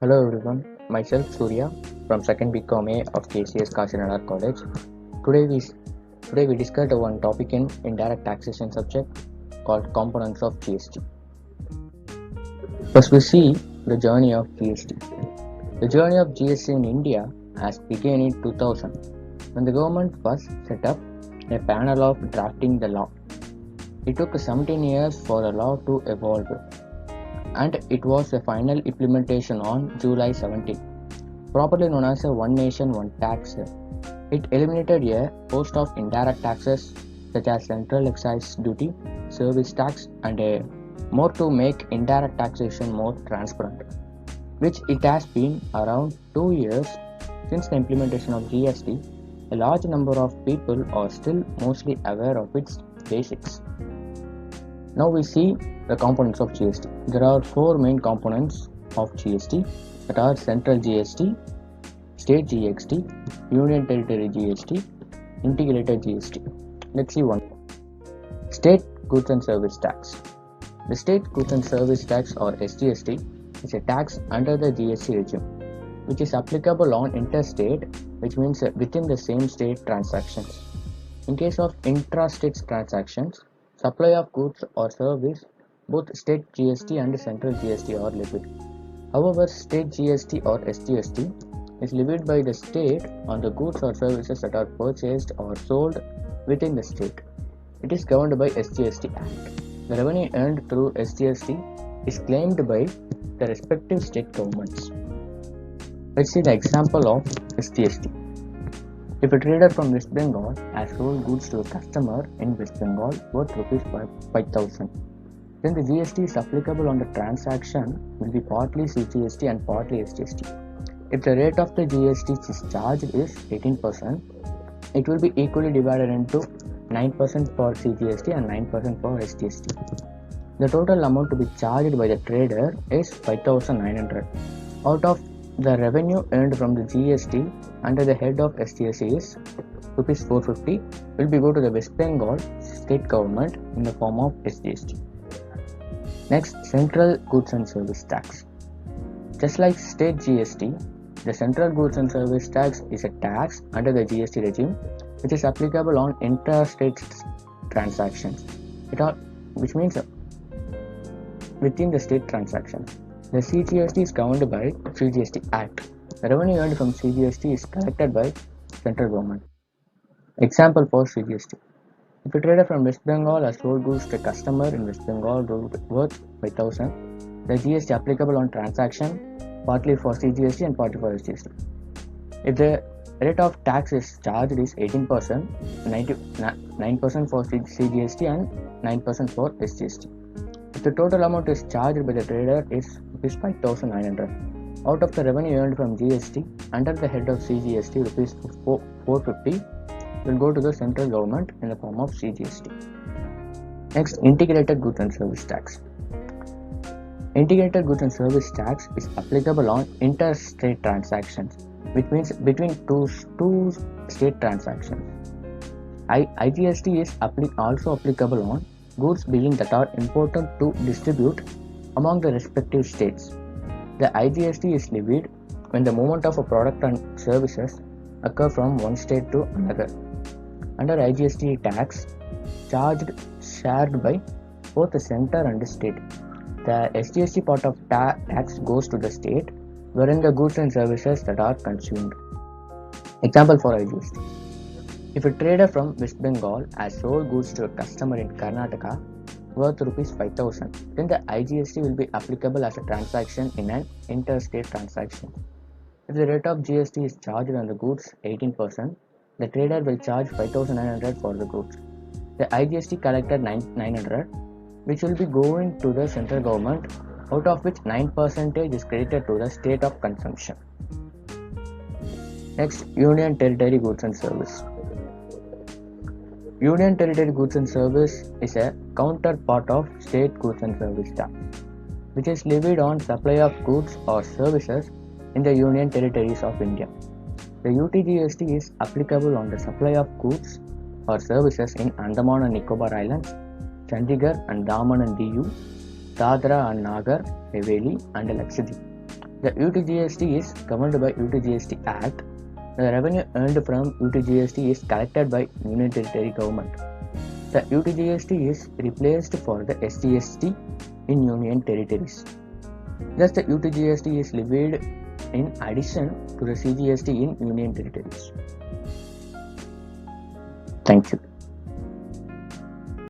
Hello everyone, myself Surya from 2nd BCom A of KCS Kasinagar College. Today we today we discussed one topic in indirect taxation subject called components of GST. First we see the journey of GST. The journey of GST in India has begun in 2000 when the government first set up a panel of drafting the law. It took 17 years for the law to evolve and it was the final implementation on July 17, properly known as a One Nation One Tax. It eliminated a host of indirect taxes such as central excise duty, service tax, and more to make indirect taxation more transparent, which it has been around 2 years since the implementation of GST. A large number of people are still mostly aware of its basics. Now we see the components of GST. There are 4 main components of GST that are central GST, state GST, union territory GST, integrated GST. Let's see one. State goods and service tax. The state goods and service tax or SGST is a tax under the GST regime which is applicable on interstate, which means within the same state transactions. In case of intra-state transactions, supply of goods or service, both state GST and central GST are levied. However, state GST or SGST is levied by the state on the goods or services that are purchased or sold within the state. It is governed by SGST Act. The revenue earned through SGST is claimed by the respective state governments. Let's see the example of SGST. If a trader from West Bengal has sold goods to a customer in West Bengal worth Rs 5,000, then the GST is applicable on the transaction will be partly CGST and partly SGST. If the rate of the GST is charged is 18%, it will be equally divided into 9% for CGST and 9% for SGST. The total amount to be charged by the trader is 5,900. Out of the revenue earned from the GST under the head of SGST is Rs 450 will be go to the West Bengal state government in the form of SGST. Next, central goods and service tax. Just like state GST, the central goods and service tax is a tax under the GST regime which is applicable on interstate transactions, which means within the state transactions. The CGST is governed by CGST Act. The revenue earned from CGST is collected by central government. Example for CGST. If a trader from West Bengal has sold goods to a customer in West Bengal worth 5,000, the GST applicable on transaction partly for CGST and partly for SGST. If the rate of tax is charged is 18%, 9% for CGST and 9% for SGST. If the total amount is charged by the trader is Rs 5,900. Out of the revenue earned from GST under the head of CGST, Rs 450 will go to the central government in the form of CGST. Next, integrated goods and service tax. Integrated goods and service tax is applicable on interstate transactions, which means between two state transactions. IGST is also applicable on goods being that are imported to distribute among the respective states. The IGST is levied when the movement of a product and services occur from one state to another. Under IGST tax, shared by both the center and the state. The SGST part of tax goes to the state wherein the goods and services that are consumed. Example for IGST. If a trader from West Bengal has sold goods to a customer in Karnataka worth Rs 5,000, then the IGST will be applicable as a transaction in an interstate transaction. If the rate of GST is charged on the goods 18%, the trader will charge 5,900 for the goods. The IGST collected 900, which will be going to the central government, out of which 9% is credited to the state of consumption. Next, Union Territory Goods and Service. Union Territory Goods and Service is a counterpart of State Goods and Service Tax, which is levied on supply of goods or services in the Union Territories of India. The UTGST is applicable on the supply of goods or services in Andaman and Nicobar Islands, Chandigarh and Daman and Diu, Dadra and Nagar Haveli and Lakshadweep. The UTGST is governed by UTGST Act. The revenue earned from UTGST is collected by Union Territory government. The UTGST is replaced for the SGST in Union Territories. Thus, the UTGST is levied in addition to the CGST in Union Territories. Thank you.